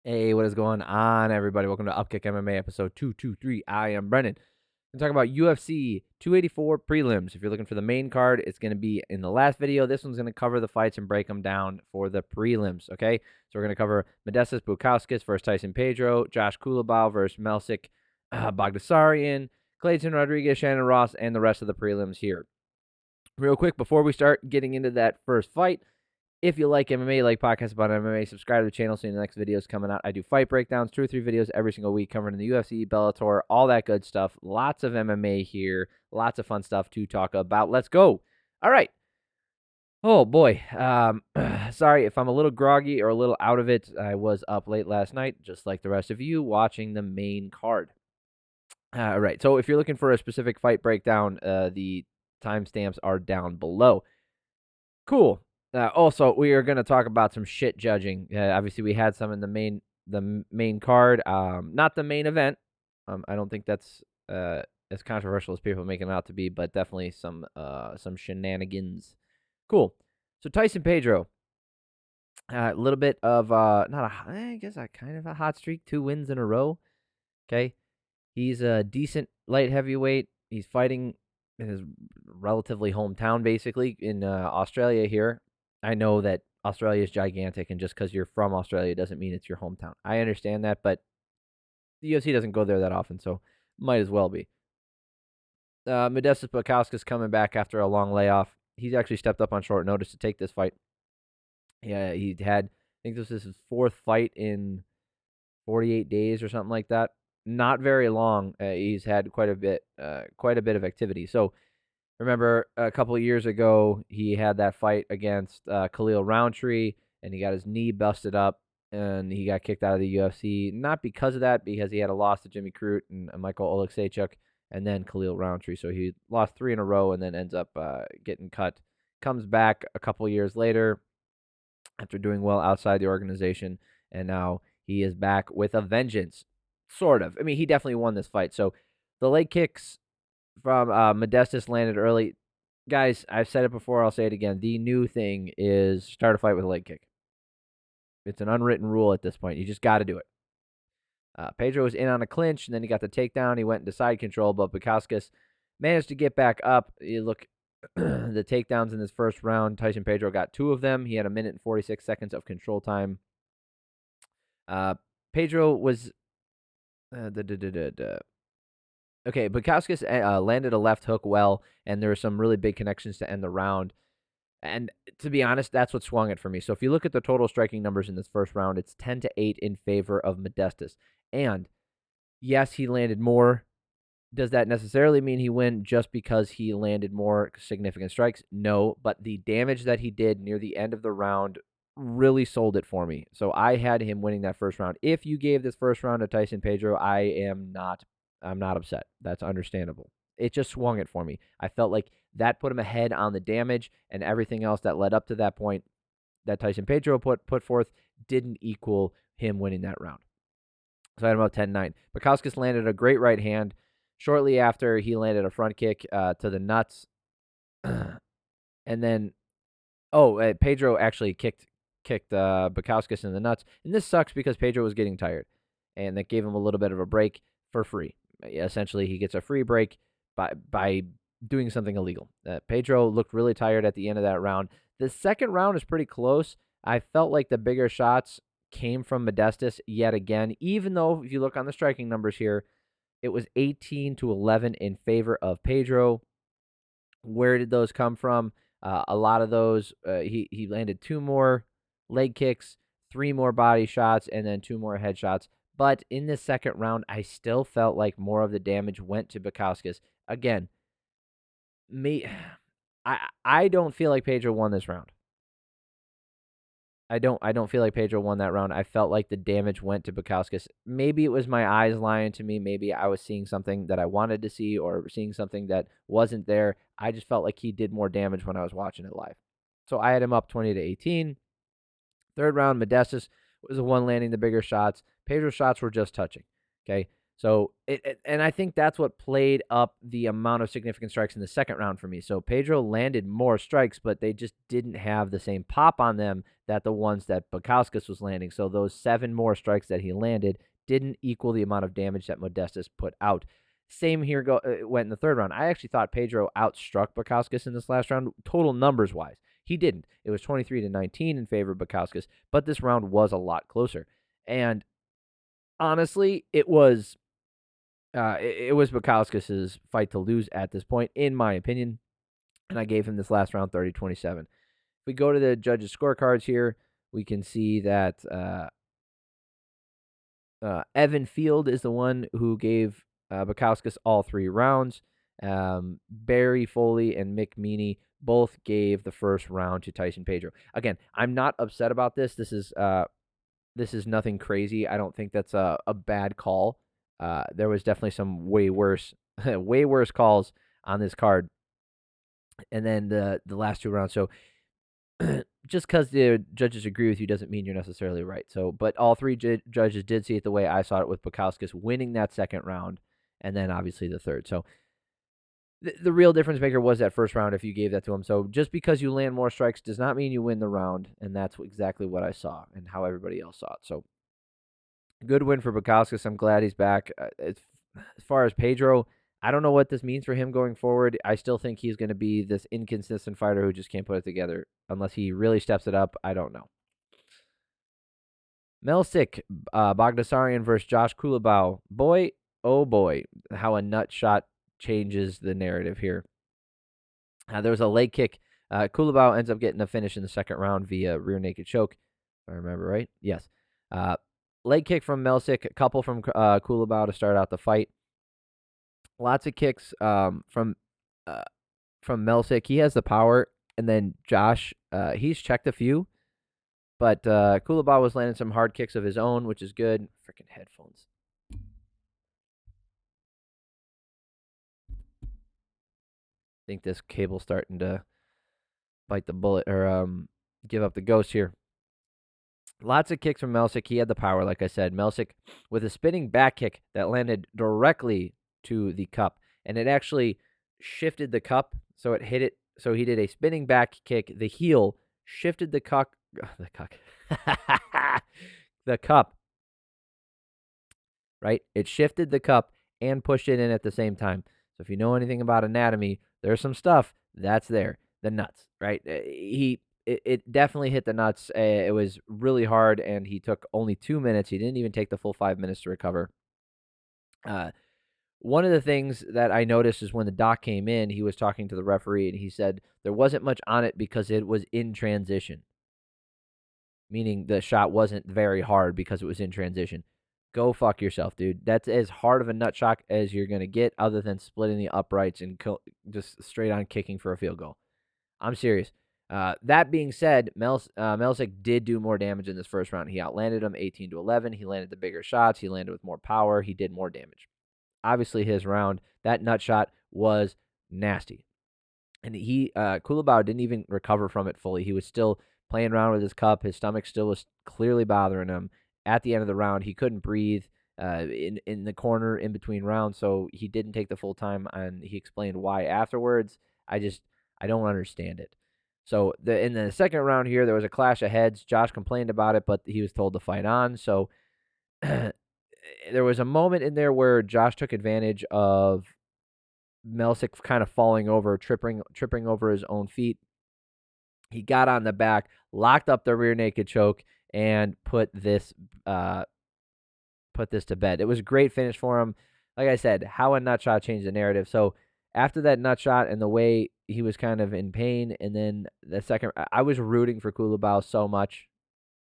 Hey, what is going on, everybody? Welcome to Upkick MMA episode 223. I am Brennan. I'm talking about UFC 284 prelims. If you're looking for the main card, it's going to be in the last video. This one's going to cover the fights and break them down for the prelims, okay? So we're going to cover Modestas Bukauskas versus Tyson Pedro, Josh Culibao versus Melsik Baghdasaryan, Kleydson Rodrigues, Shannon Ross, and the rest of the prelims here. Real quick, before we start getting into that first fight, if you like MMA, like podcasts about MMA, subscribe to the channel so the next video is coming out. I do fight breakdowns, 2 or 3 videos every single week covering the UFC, Bellator, all that good stuff. Lots of MMA here. Lots of fun stuff to talk about. Let's go. All right. Oh, boy. Sorry if I'm a little groggy or a little out of it. I was up late last night, just like the rest of you, watching the main card. All right. So if you're looking for a specific fight breakdown, the timestamps are down below. Cool. Also, we are going to talk about some shit judging. Obviously, we had some in the main card, not the main event. I don't think that's as controversial as people make it out to be, but definitely some shenanigans. Cool. So Tyson Pedro, a little bit of I guess a kind of a hot streak, 2 wins in a row. Okay, he's a decent light heavyweight. He's fighting in his relatively hometown, basically in Australia here. I know that Australia is gigantic, and just because you're from Australia doesn't mean it's your hometown. I understand that, but the UFC doesn't go there that often, so might as well be. Modestas Bukauskas coming back after a long layoff. He's actually stepped up on short notice to take this fight. Yeah, he had, I think this is his 4th fight in 48 days or something like that. Not very long. He's had quite a bit of activity. So remember, a couple of years ago, he had that fight against Khalil Roundtree, and he got his knee busted up, and he got kicked out of the UFC. Not because of that, because he had a loss to Jimmy Crute and Michael Oleksiejczuk, and then Khalil Roundtree. So he lost 3 in a row, and then ends up getting cut. Comes back a couple years later after doing well outside the organization, and now he is back with a vengeance, sort of. I mean, he definitely won this fight. So the leg kicks from Modestas landed early. Guys, I've said it before, I'll say it again. The new thing is start a fight with a leg kick. It's an unwritten rule at this point. You just got to do it. Pedro was in on a clinch, and then he got the takedown. He went into side control, but Bukauskas managed to get back up. You look, the takedowns in this first round, Tyson Pedro got 2 of them. He had 1 minute and 46 seconds of control time. Pedro was... Okay, Bukauskas landed a left hook well, and there were some really big connections to end the round. And to be honest, that's what swung it for me. So if you look at the total striking numbers in this first round, it's 10-8 in favor of Modestas. And yes, he landed more. Does that necessarily mean he win just because he landed more significant strikes? No, but the damage that he did near the end of the round really sold it for me. So I had him winning that first round. If you gave this first round to Tyson Pedro, I'm not upset. That's understandable. It just swung it for me. I felt like that put him ahead on the damage, and everything else that led up to that point that Tyson Pedro put forth didn't equal him winning that round. So I had him up 10-9. Bukauskas landed a great right hand. Shortly after, he landed a front kick to the nuts. And then, Pedro actually kicked Bukauskas in the nuts. And this sucks because Pedro was getting tired, and that gave him a little bit of a break for free. Essentially, he gets a free break by doing something illegal. Pedro looked really tired at the end of that round. The second round is pretty close. I felt like the bigger shots came from Modestas yet again, even though if you look on the striking numbers here, it was 18-11 in favor of Pedro. Where did those come from? A lot of those, he landed 2 more leg kicks, 3 more body shots, and then 2 more headshots. But in the second round, I still felt like more of the damage went to Bukauskas. Again, I don't feel like Pedro won this round. I don't feel like Pedro won that round. I felt like the damage went to Bukauskas. Maybe it was my eyes lying to me. Maybe I was seeing something that I wanted to see or seeing something that wasn't there. I just felt like he did more damage when I was watching it live. So I had him up 20-18. Third round, Modestas was the one landing the bigger shots. Pedro's shots were just touching. Okay. So, and I think that's what played up the amount of significant strikes in the second round for me. So, Pedro landed more strikes, but they just didn't have the same pop on them that the ones that Bukauskas was landing. So, those 7 more strikes that he landed didn't equal the amount of damage that Modestas put out. Same here went in the third round. I actually thought Pedro outstruck Bukauskas in this last round, total numbers wise. He didn't. It was 23-19 in favor of Bukauskas, but this round was a lot closer. And honestly, it was Bukauskas' fight to lose at this point, in my opinion, and I gave him this last round 30-27. If we go to the judges' scorecards here, we can see that Evan Field is the one who gave Bukauskas all 3 rounds. Barry Foley and Mick Meaney both gave the first round to Tyson Pedro. Again, I'm not upset about this. This is nothing crazy. I don't think that's a bad call. There was definitely some way worse calls on this card. And then the last 2 rounds. So just because the judges agree with you doesn't mean you're necessarily right. So, but all 3 judges did see it the way I saw it, with Bukauskas winning that second round, and then obviously the third. So the real difference maker was that first round if you gave that to him. So just because you land more strikes does not mean you win the round, and that's exactly what I saw and how everybody else saw it. So good win for Bukauskas. I'm glad he's back. As far as Pedro, I don't know what this means for him going forward. I still think he's going to be this inconsistent fighter who just can't put it together unless he really steps it up. I don't know. Melsik, Baghdasaryan versus Josh Culibao. Boy, oh boy, how a nut shot changes the narrative here. There was a leg kick. Culibao ends up getting a finish in the second round via rear naked choke, if I remember right. Yes. Leg kick from Melsik, a couple from Culibao to start out the fight. Lots of kicks from Melsik. He has the power, and then Josh, he's checked a few, but Culibao was landing some hard kicks of his own, which is good. Freaking headphones. I think this cable's starting to bite the bullet, or give up the ghost here. Lots of kicks from Melsik. He had the power, like I said. Melsik with a spinning back kick that landed directly to the cup, and it actually shifted the cup, so it hit it. So he did a spinning back kick. The heel shifted the cup, the cup, right? It shifted the cup and pushed it in at the same time. So if you know anything about anatomy, there's some stuff that's there. The nuts, right? It definitely hit the nuts. It was really hard, and he took only 2 minutes. He didn't even take the full 5 minutes to recover. One of the things that I noticed is when the doc came in, he was talking to the referee, and he said there wasn't much on it because it was in transition, meaning the shot wasn't very hard because it was in transition. Go fuck yourself, dude. That's as hard of a nut shot as you're going to get, other than splitting the uprights and just straight on kicking for a field goal. I'm serious. That being said, Melsik did do more damage in this first round. He outlanded him 18-11. He landed the bigger shots. He landed with more power. He did more damage. Obviously, his round, that nut shot was nasty. And Culibao didn't even recover from it fully. He was still playing around with his cup. His stomach still was clearly bothering him. At the end of the round, he couldn't breathe in the corner in between rounds, so he didn't take the full time, and he explained why afterwards. I don't understand it. So in the second round here, there was a clash of heads. Josh complained about it, but he was told to fight on. So there was a moment in there where Josh took advantage of Melsik kind of falling over, tripping over his own feet. He got on the back, locked up the rear naked choke, and put this to bed. It was a great finish for him. Like I said, how a nut shot changed the narrative. So after that nut shot and the way he was kind of in pain, and then the second, I was rooting for Culibao so much.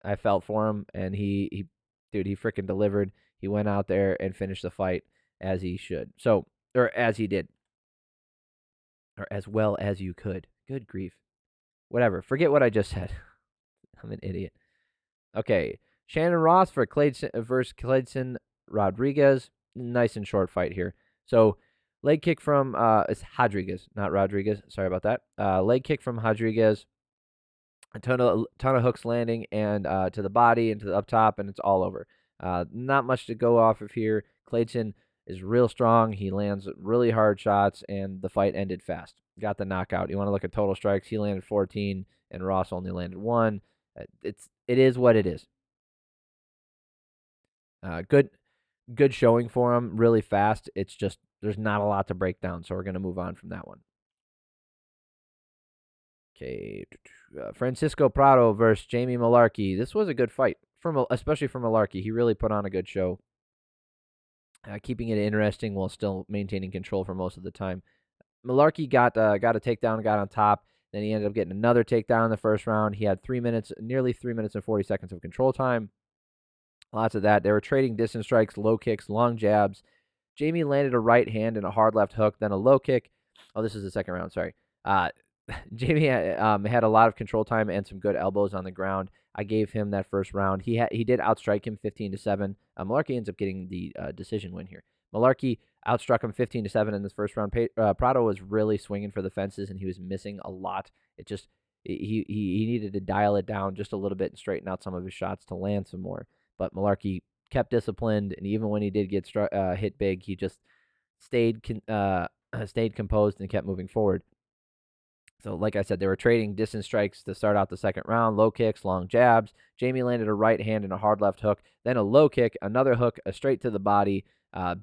I felt for him, and he freaking delivered. He went out there and finished the fight as he should. So, or as he did. Or as well as you could. Good grief. Whatever. Forget what I just said. I'm an idiot. Okay. Shannon Ross for Kleydson versus Kleydson Rodrigues. Nice and short fight here. So, leg kick from it's Rodrigues, not Rodriguez. Sorry about that. Leg kick from Rodrigues. A ton of hooks landing and to the body and to the up top, and it's all over. Not much to go off of here. Kleydson is real strong. He lands really hard shots, and the fight ended fast. Got the knockout. You want to look at total strikes? He landed 14, and Ross only landed 1. It is what it is. Good showing for him. Really fast. It's just there's not a lot to break down, so we're gonna move on from that one. Okay, Francisco Prado versus Jamie Mullarkey. This was a good fight, especially for Mullarkey. He really put on a good show, keeping it interesting while still maintaining control for most of the time. Mullarkey got a takedown, got on top. Then he ended up getting another takedown in the first round. He had nearly 3 minutes and 40 seconds of control time. Lots of that. They were trading distance strikes, low kicks, long jabs. Jamie landed a right hand and a hard left hook, then a low kick. Oh, this is the second round. Sorry. Jamie had a lot of control time and some good elbows on the ground. I gave him that first round. He did outstrike him 15-7. Mullarkey ends up getting the decision win here. Mullarkey outstruck him 15-7 in this first round. Prado was really swinging for the fences, and he was missing a lot. He needed to dial it down just a little bit and straighten out some of his shots to land some more. But Mullarkey kept disciplined, and even when he did get hit big, he just stayed composed and kept moving forward. So, like I said, they were trading distance strikes to start out the second round, low kicks, long jabs. Jamie landed a right hand and a hard left hook, then a low kick, another hook, a straight to the body.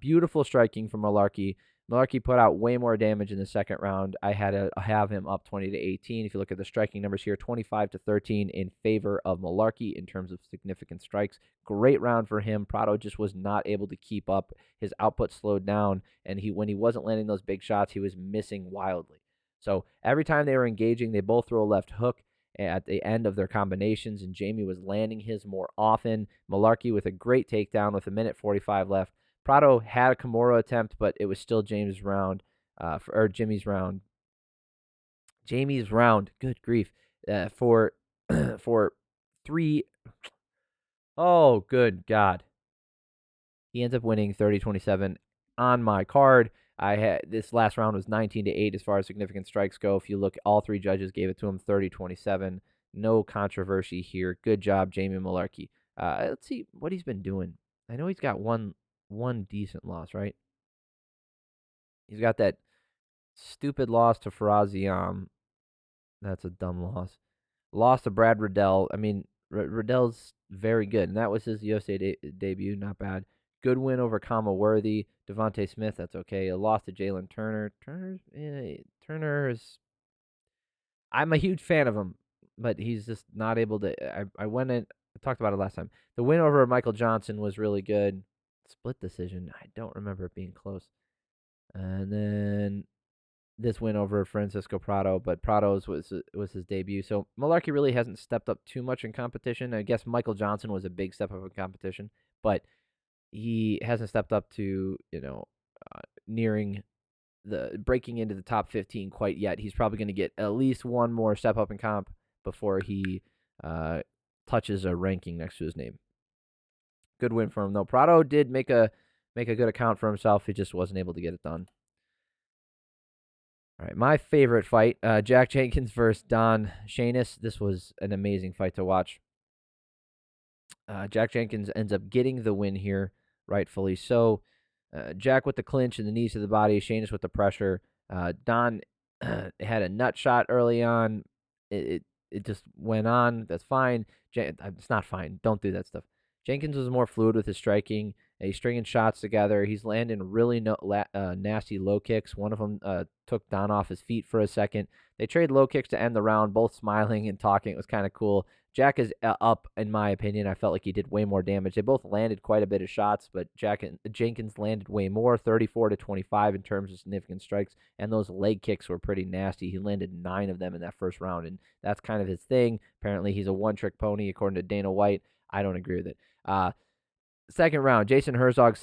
Beautiful striking from Mullarkey. Mullarkey put out way more damage in the second round. I had to have him up 20-18. If you look at the striking numbers here, 25-13 in favor of Mullarkey in terms of significant strikes. Great round for him. Prado just was not able to keep up. His output slowed down, and when he wasn't landing those big shots, he was missing wildly. So every time they were engaging, they both throw a left hook at the end of their combinations, and Jamie was landing his more often. Mullarkey with a great takedown with 1:45 left. Prado had a Kimura attempt, but it was still Jimmy's round. Jamie's round. Good grief. For 3. Oh, good God. He ends up winning 30-27 on my card. This last round was 19-8 as far as significant strikes go. If you look, all 3 judges gave it to him 30-27. No controversy here. Good job, Jamie Mullarkey. Let's see what he's been doing. I know he's got one decent loss, right? He's got that stupid loss to Faraziam. That's a dumb loss. Lost to Brad Riddell. I mean, Riddell's very good, and that was his UFC debut. Not bad. Good win over Kama Worthy. Devontae Smith, that's okay. A loss to Jalen Turner. Turner is... I'm a huge fan of him, but he's just not able to... I talked about it last time. The win over Michael Johnson was really good. Split decision. I don't remember it being close. And then this win over Francisco Prado, but Prado's was his debut. So Mullarkey really hasn't stepped up too much in competition. I guess Michael Johnson was a big step up in competition, but he hasn't stepped up to, breaking into the top 15 quite yet. He's probably going to get at least one more step up in comp before he touches a ranking next to his name. Good win for him, though. Prado did make a good account for himself. He just wasn't able to get it done. All right, my favorite fight, Jack Jenkins versus Don Shainis. This was an amazing fight to watch. Jack Jenkins ends up getting the win here, rightfully so. Jack with the clinch and the knees to the body, Shainis with the pressure. Don had a nut shot early on. It just went on. That's fine. It's not fine. Don't do that stuff. Jenkins was more fluid with his striking. He's stringing shots together. He's landing really nasty low kicks. One of them took Don off his feet for a second. They trade low kicks to end the round, both smiling and talking. It was kind of cool. Jack is up, in my opinion. I felt like he did way more damage. They both landed quite a bit of shots, but Jenkins landed way more, 34-25 in terms of significant strikes, and those leg kicks were pretty nasty. He landed 9 of them in that first round, and that's kind of his thing. Apparently, he's a one-trick pony, according to Dana White. I don't agree with it. Second round, Jason Herzog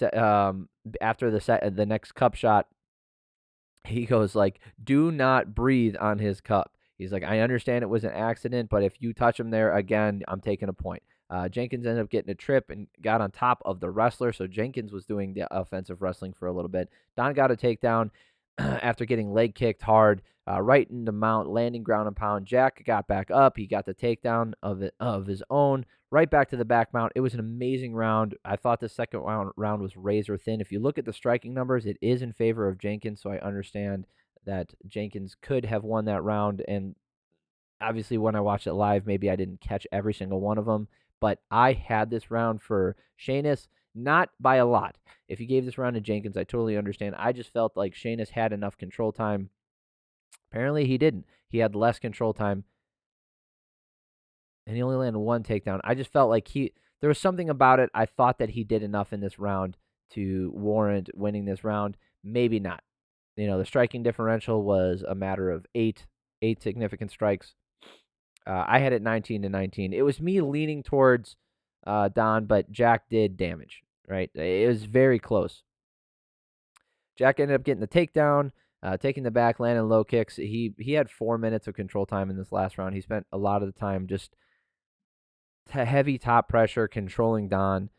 after the next cup shot, he goes like, "Do not breathe on his cup." He's like, "I understand it was an accident, but if you touch him there again, I'm taking a point." Jenkins ended up getting a trip and got on top of the wrestler, so Jenkins was doing the offensive wrestling for a little bit. Don got a takedown after getting leg kicked hard, right into mount, landing ground and pound. Jack got back up. He got the takedown of his own, right back to the back mount. It was an amazing round. I thought the second round was razor thin. If you look at the striking numbers, it is in favor of Jenkins, so I understand that Jenkins could have won that round. And obviously, when I watched it live, maybe I didn't catch every single one of them, but I had this round for Shainis, not by a lot. If you gave this round to Jenkins, I totally understand. I just felt like Shainis had enough control time. Apparently, he didn't. He had less control time, and he only landed one takedown. I just felt like there was something about it. I thought that he did enough in this round to warrant winning this round. Maybe not. The striking differential was a matter of eight significant strikes. I had it 19-19. It was me leaning towards Don, but Jack did damage, right? It was very close. Jack ended up getting the takedown, taking the back, landing low kicks. He had 4 minutes of control time in this last round. He spent a lot of the time just heavy top pressure, controlling Don.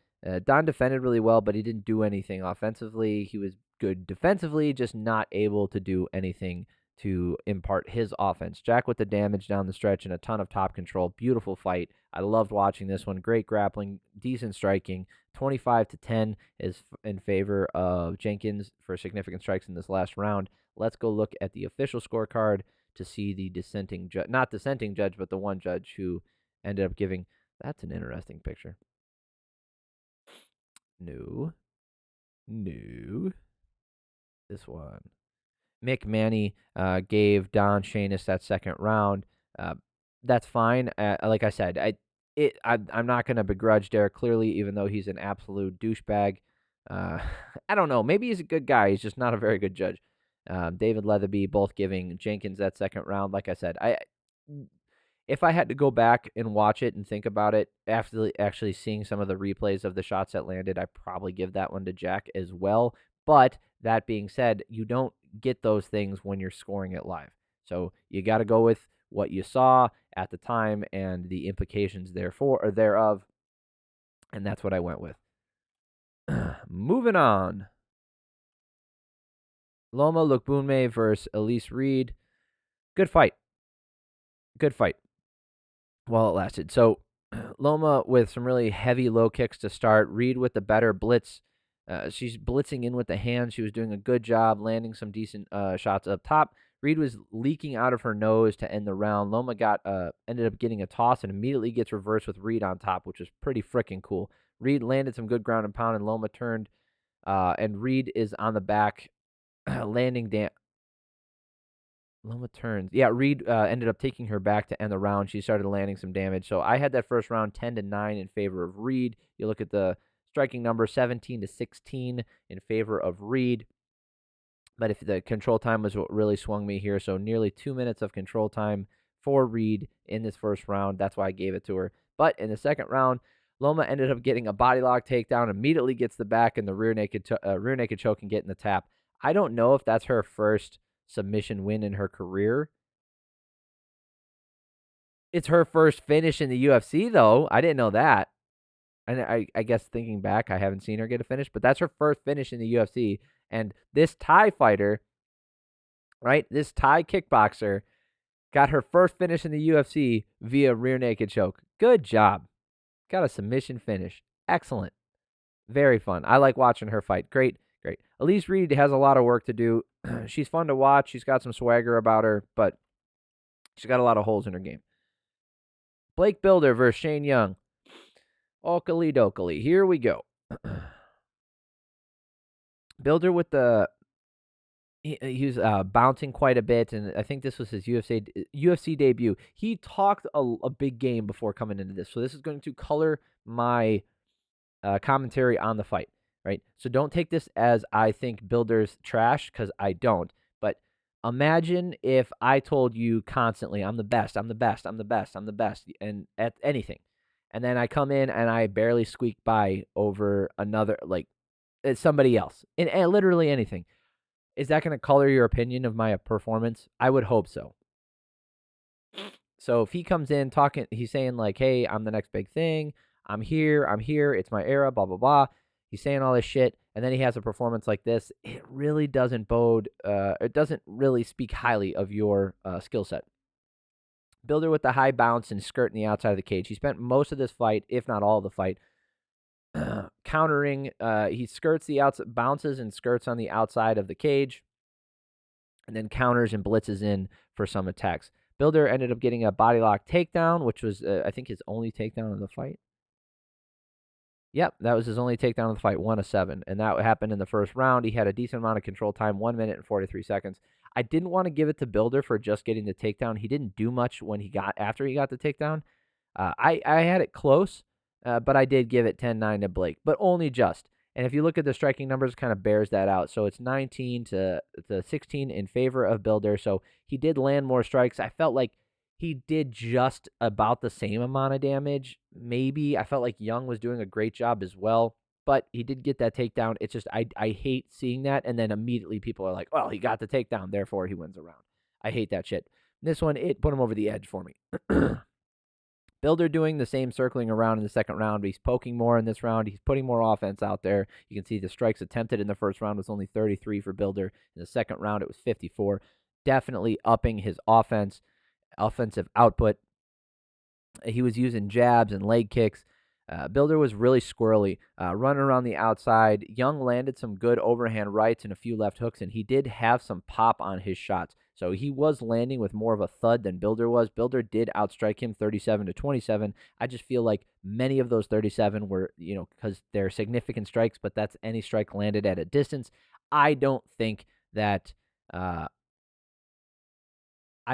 Don defended really well, but he didn't do anything offensively. He was good defensively, just not able to do anything to impart his offense. Jack with the damage down the stretch and a ton of top control. Beautiful fight. I loved watching this one. Great grappling, decent striking. 25-10 is in favor of Jenkins for significant strikes in this last round. Let's go look at the official scorecard to see the dissenting judge, not dissenting judge, but the one judge who ended up giving. That's an interesting picture. No. This one. Mick Manny gave Don Shainis that second round. That's fine. Like I said, I'm not going to begrudge Derek Clearly, even though he's an absolute douchebag. I don't know. Maybe he's a good guy. He's just not a very good judge. David Leatherby both giving Jenkins that second round. Like I said, if I had to go back and watch it and think about it after actually seeing some of the replays of the shots that landed, I'd probably give that one to Jack as well. But that being said, you don't get those things when you're scoring it live. So you got to go with what you saw at the time and the implications thereof. And that's what I went with. Moving on. Loma Lookboonmee versus Elise Reed. Good fight. While it lasted. So Loma with some really heavy low kicks to start. Reed with the better blitz. She's blitzing in with the hands. She was doing a good job landing some decent shots up top. Reed was leaking out of her nose to end the round. Loma ended up getting a toss and immediately gets reversed with Reed on top, which was pretty freaking cool. Reed landed some good ground and pound, and Loma turned, and Reed is on the back, landing down. Loma turns. Yeah, Reed ended up taking her back to end the round. She started landing some damage. So I had that first round 10-9 in favor of Reed. You look at the striking number, 17-16 in favor of Reed. But if the control time was what really swung me here, so nearly 2 minutes of control time for Reed in this first round. That's why I gave it to her. But in the second round, Loma ended up getting a body lock takedown, immediately gets the back and the rear naked choke and getting the tap. I don't know if that's her first submission win in her career. It's her first finish in the UFC, though. I didn't know that. And I guess thinking back, I haven't seen her get a finish, but that's her first finish in the UFC. And this Thai fighter, right, this Thai kickboxer, got her first finish in the UFC via rear naked choke. Good job. Got a submission finish. Excellent. Very fun. I like watching her fight. Great. Elise Reed has a lot of work to do. She's fun to watch. She's got some swagger about her, but she's got a lot of holes in her game. Blake Bilder versus Shane Young. Okali dokali. Here we go. Bilder with he was bouncing quite a bit, and I think this was his UFC debut. He talked a big game before coming into this, so this is going to color my commentary on the fight, right? So don't take this as I think Bilder's trash, because I don't. But imagine if I told you constantly, I'm the best, and at anything. And then I come in and I barely squeak by over another, like, it's somebody else in literally anything. Is that going to color your opinion of my performance? I would hope so. So if he comes in talking, he's saying like, hey, I'm the next big thing. I'm here. It's my era, blah, blah, blah. He's saying all this shit. And then he has a performance like this. It really doesn't it doesn't really speak highly of your skill set. Bilder with the high bounce and skirting the outside of the cage. He spent most of this fight, if not all of the fight, countering. He skirts the outside, bounces and skirts on the outside of the cage, and then counters and blitzes in for some attacks. Bilder ended up getting a body lock takedown, which was, I think, his only takedown in the fight. Yep, that was his only takedown of the fight, 1 of 7. And that happened in the first round. He had a decent amount of control time, 1 minute and 43 seconds. I didn't want to give it to Bilder for just getting the takedown. He didn't do much after he got the takedown. I had it close, but I did give it 10-9 to Blake, but only just. And if you look at the striking numbers, it kind of bears that out. So it's 19 to 16 in favor of Bilder. So he did land more strikes. I felt like he did just about the same amount of damage. Maybe I felt like Young was doing a great job as well, but he did get that takedown. It's just I hate seeing that, and then immediately people are like, well, he got the takedown, therefore he wins a round. I hate that shit. This one, it put him over the edge for me. Bilder doing the same circling around in the second round, but he's poking more in this round. He's putting more offense out there. You can see the strikes attempted in the first round was only 33 for Bilder. In the second round, it was 54. Definitely upping his offensive output. He was using jabs and leg kicks. Bilder was really squirrely, running around the outside. Young landed some good overhand rights and a few left hooks, and he did have some pop on his shots. So he was landing with more of a thud than Bilder was. Bilder did outstrike him 37 to 27. I just feel like many of those 37 were, because they're significant strikes, but that's any strike landed at a distance. I don't think that I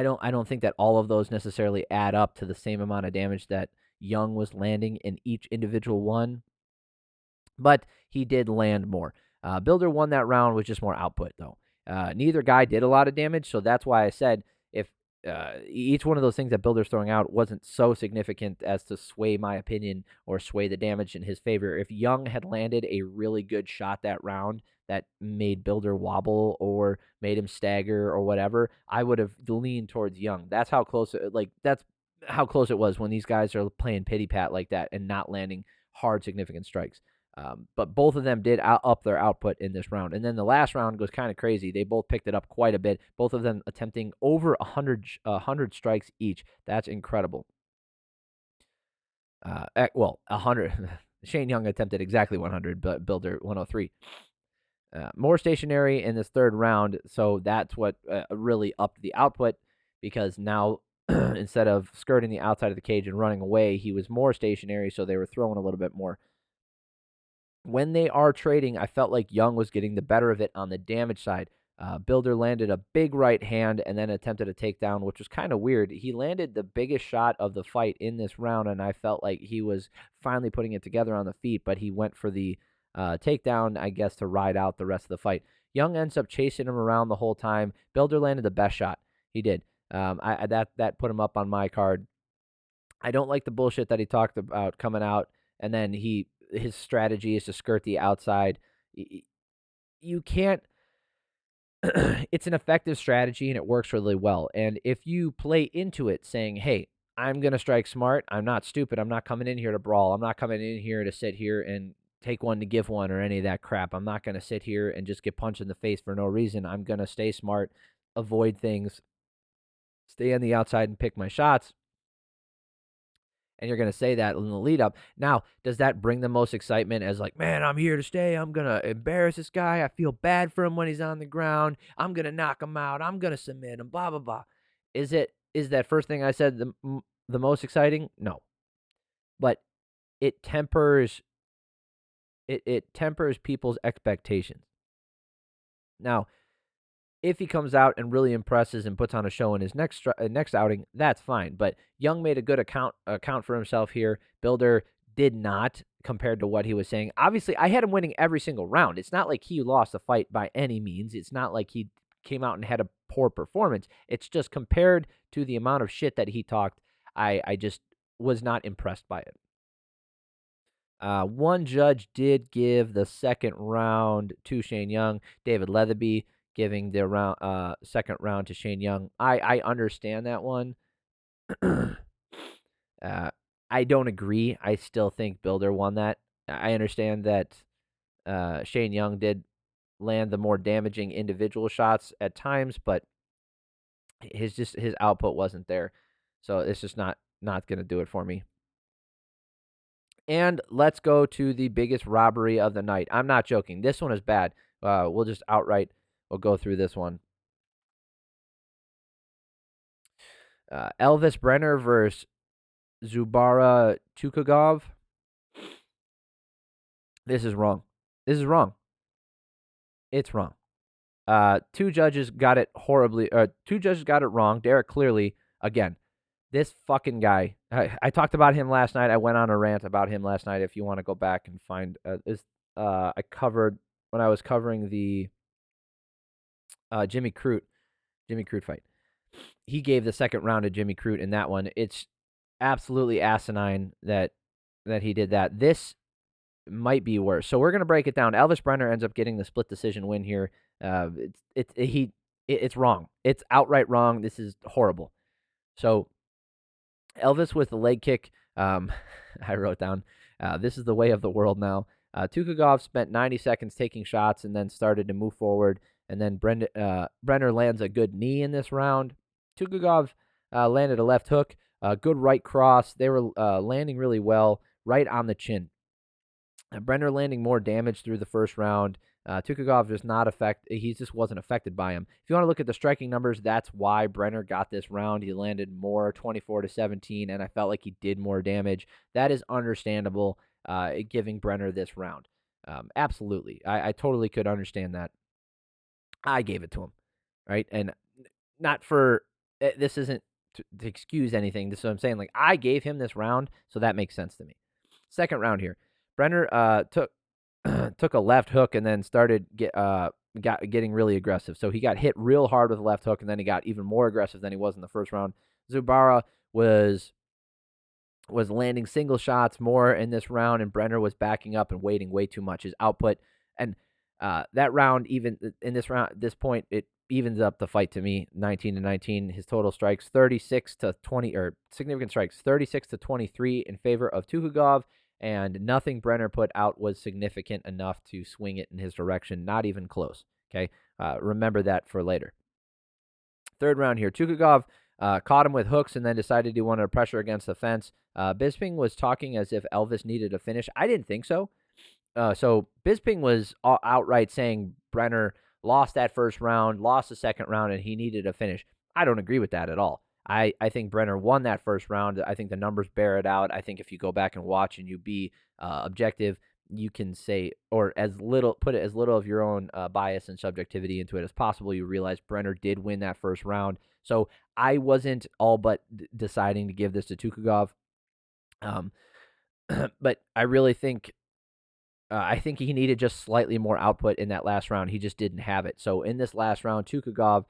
don't think that all of those necessarily add up to the same amount of damage that Young was landing in each individual one, but he did land more. Bilder won that round with just more output, though. Neither guy did a lot of damage, so that's why I said if each one of those things that Bilder's throwing out wasn't so significant as to sway my opinion or sway the damage in his favor. If Young had landed a really good shot that round that made Bilder wobble or made him stagger or whatever, I would have leaned towards Young. That's how close it was when these guys are playing pity pat like that and not landing hard, significant strikes. But both of them did up their output in this round. And then the last round was kind of crazy. They both picked it up quite a bit, both of them attempting over 100 strikes each. That's incredible. 100. Shane Young attempted exactly 100, but Bilder 103. More stationary in this third round, so that's what really upped the output, because now instead of skirting the outside of the cage and running away, he was more stationary, so they were throwing a little bit more. When they are trading, I felt like Young was getting the better of it on the damage side. Bilder landed a big right hand and then attempted a takedown, which was kind of weird. He landed the biggest shot of the fight in this round, and I felt like he was finally putting it together on the feet, but he went for the takedown, I guess, to ride out the rest of the fight. Young ends up chasing him around the whole time. Bilder landed the best shot. He did. That put him up on my card. I don't like the bullshit that he talked about coming out, and then his strategy is to skirt the outside. You can't. It's an effective strategy, and it works really well. And if you play into it saying, hey, I'm going to strike smart. I'm not stupid. I'm not coming in here to brawl. I'm not coming in here to sit here and take one to give one or any of that crap. I'm not going to sit here and just get punched in the face for no reason. I'm going to stay smart, avoid things, stay on the outside and pick my shots. And you're going to say that in the lead up. Now, does that bring the most excitement as like, man, I'm here to stay. I'm going to embarrass this guy. I feel bad for him when he's on the ground. I'm going to knock him out. I'm going to submit him, blah, blah, blah. Is that first thing I said the most exciting? No. But it tempers people's expectations. Now, if he comes out and really impresses and puts on a show in his next outing, that's fine. But Young made a good account for himself here. Bilder did not, compared to what he was saying. Obviously, I had him winning every single round. It's not like he lost the fight by any means. It's not like he came out and had a poor performance. It's just compared to the amount of shit that he talked, I just was not impressed by it. One judge did give the second round to Shane Young. David Leatherby giving the second round to Shane Young. I understand that one. I don't agree. I still think Bilder won that. I understand that Shane Young did land the more damaging individual shots at times, but his output wasn't there. So it's just not going to do it for me. And let's go to the biggest robbery of the night. I'm not joking. This one is bad. We'll just outright, we'll go through this one. Elvis Brener versus Zubaira Tukhugov. This is wrong. This is wrong. It's wrong. Two judges got it horribly. Two judges got it wrong. Derek Clearly, again, this fucking guy. I talked about him last night. I went on a rant about him last night. If you want to go back and find this, I covered when I was covering the Jimmy Crute fight. He gave the second round to Jimmy Crute in that one. It's absolutely asinine that he did that. This might be worse. So we're going to break it down. Elvis Brener ends up getting the split decision win here. It's wrong. It's outright wrong. This is horrible. So Elvis with the leg kick. I wrote down, this is the way of the world now. Tukhugov spent 90 seconds taking shots and then started to move forward. And then Brener lands a good knee in this round. Tukhugov landed a left hook, good right cross. They were landing really well, right on the chin. Brener landing more damage through the first round. Tukhugov just not he just wasn't affected by him. If you want to look at the striking numbers, that's why Brener got this round. He landed more, 24-17, and I felt like he did more damage. That is understandable, giving Brener this round. Absolutely. I totally could understand that. I gave it to him, right? And not for, this isn't to excuse anything. This is what I'm saying. Like, I gave him this round, so that makes sense to me. Second round here. Brener took a left hook and then started getting really aggressive. So he got hit real hard with a left hook, and then he got even more aggressive than he was in the first round. Zubaira was landing single shots more in this round, and Brener was backing up and waiting way too much. His output, and that round, even in this round, at this point, it evens up the fight to me, 19-19. His total strikes 36-20, or significant strikes 36-23 in favor of Tukhugov. And nothing Brener put out was significant enough to swing it in his direction, not even close. Okay, remember that for later. Third round here, Tukhugov caught him with hooks and then decided he wanted to pressure against the fence. Bisping was talking as if Elvis needed a finish. I didn't think so. So Bisping was outright saying Brener lost that first round, lost the second round, and he needed a finish. I don't agree with that at all. I think Brener won that first round. I think the numbers bear it out. I think if you go back and watch and you be objective, you can say, or put it as little of your own bias and subjectivity into it as possible. You realize Brener did win that first round. So I wasn't all but deciding to give this to Tukhugov. But I really think, I think he needed just slightly more output in that last round. He just didn't have it. So in this last round, Tukhugov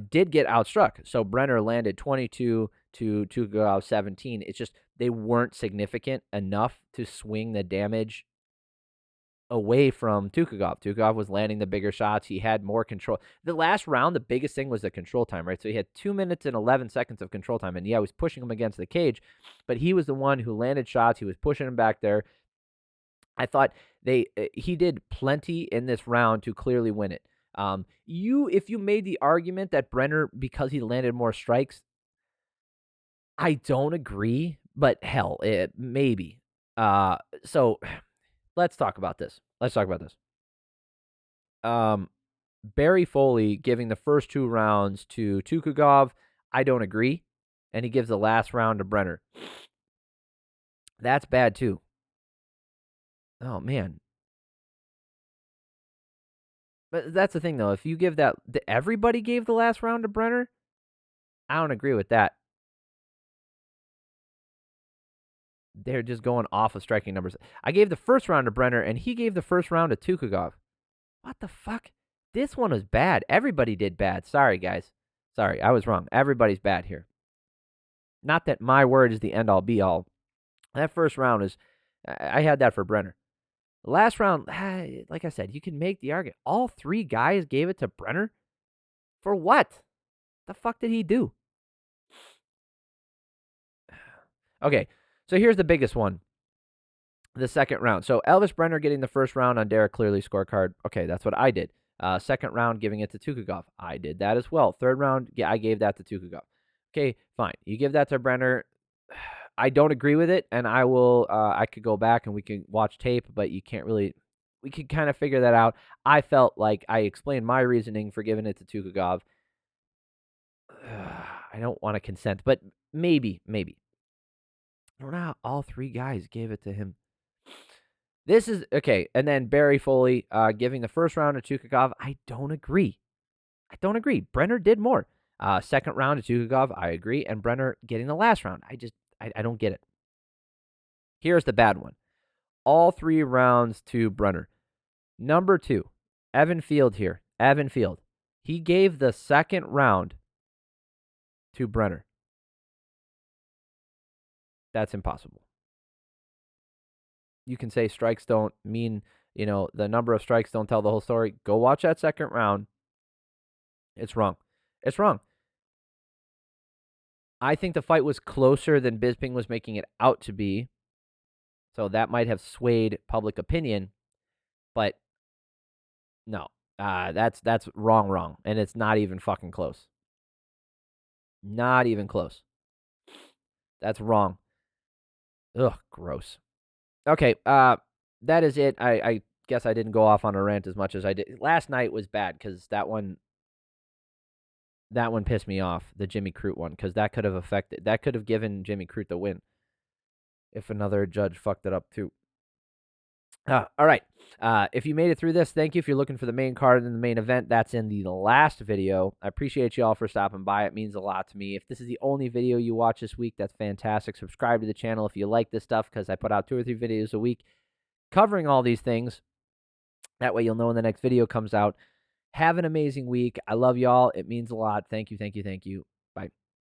did get outstruck. So Brener landed 22 to Tukhugov 17. It's just they weren't significant enough to swing the damage away from Tukhugov. Tukhugov was landing the bigger shots. He had more control. The last round, the biggest thing was the control time, right? So he had 2 minutes and 11 seconds of control time. And yeah, I was pushing him against the cage, but he was the one who landed shots. He was pushing him back there. I thought he did plenty in this round to clearly win it. If you made the argument that Brener, because he landed more strikes, I don't agree, but hell, maybe. So let's talk about this. Barry Foley giving the first 2 rounds to Tukhugov, I don't agree, and he gives the last round to Brener. That's bad too. Oh man. But that's the thing, though. If you give that, everybody gave the last round to Brener, I don't agree with that. They're just going off of striking numbers. I gave the first round to Brener, and he gave the first round to Tukhugov. What the fuck? This one was bad. Everybody did bad. Sorry, guys. Sorry, I was wrong. Everybody's bad here. Not that my word is the end-all, be-all. That first round is, I had that for Brener. Last round, like I said, you can make the argument. All 3 guys gave it to Brener? For what? The fuck did he do? Okay, so here's the biggest one. The second round. So Elvis Brener getting the first round on Derek Clearly scorecard. Okay, that's what I did. Second round, giving it to Tukhugov. I did that as well. Third round, yeah, I gave that to Tukhugov. Okay, fine. You give that to Brener. I don't agree with it, and I will. I could go back and we can watch tape, but you can't really. We could kind of figure that out. I felt like I explained my reasoning for giving it to Tukhugov. I don't want to consent, but maybe. I don't know how all three guys gave it to him. This is okay. And then Barry Foley giving the first round to Tukhugov. I don't agree. Brener did more. Second round to Tukhugov, I agree. And Brener getting the last round. I don't get it. Here's the bad one. All 3 rounds to Brener. Number 2, Evan Field here. Evan Field. He gave the second round to Brener. That's impossible. You can say strikes don't mean, the number of strikes don't tell the whole story. Go watch that second round. It's wrong. It's wrong. I think the fight was closer than Bisping was making it out to be. So that might have swayed public opinion. But no, that's wrong. And it's not even fucking close. Not even close. That's wrong. Ugh, gross. Okay, that is it. I guess I didn't go off on a rant as much as I did. Last night was bad because that one pissed me off, the Jimmy Crute one, because that could have given Jimmy Crute the win if another judge fucked it up too. All right. If you made it through this, thank you. If you're looking for the main card in the main event, that's in the last video. I appreciate you all for stopping by. It means a lot to me. If this is the only video you watch this week, that's fantastic. Subscribe to the channel if you like this stuff, because I put out 2 or 3 videos a week covering all these things. That way you'll know when the next video comes out. Have an amazing week. I love y'all. It means a lot. Thank you.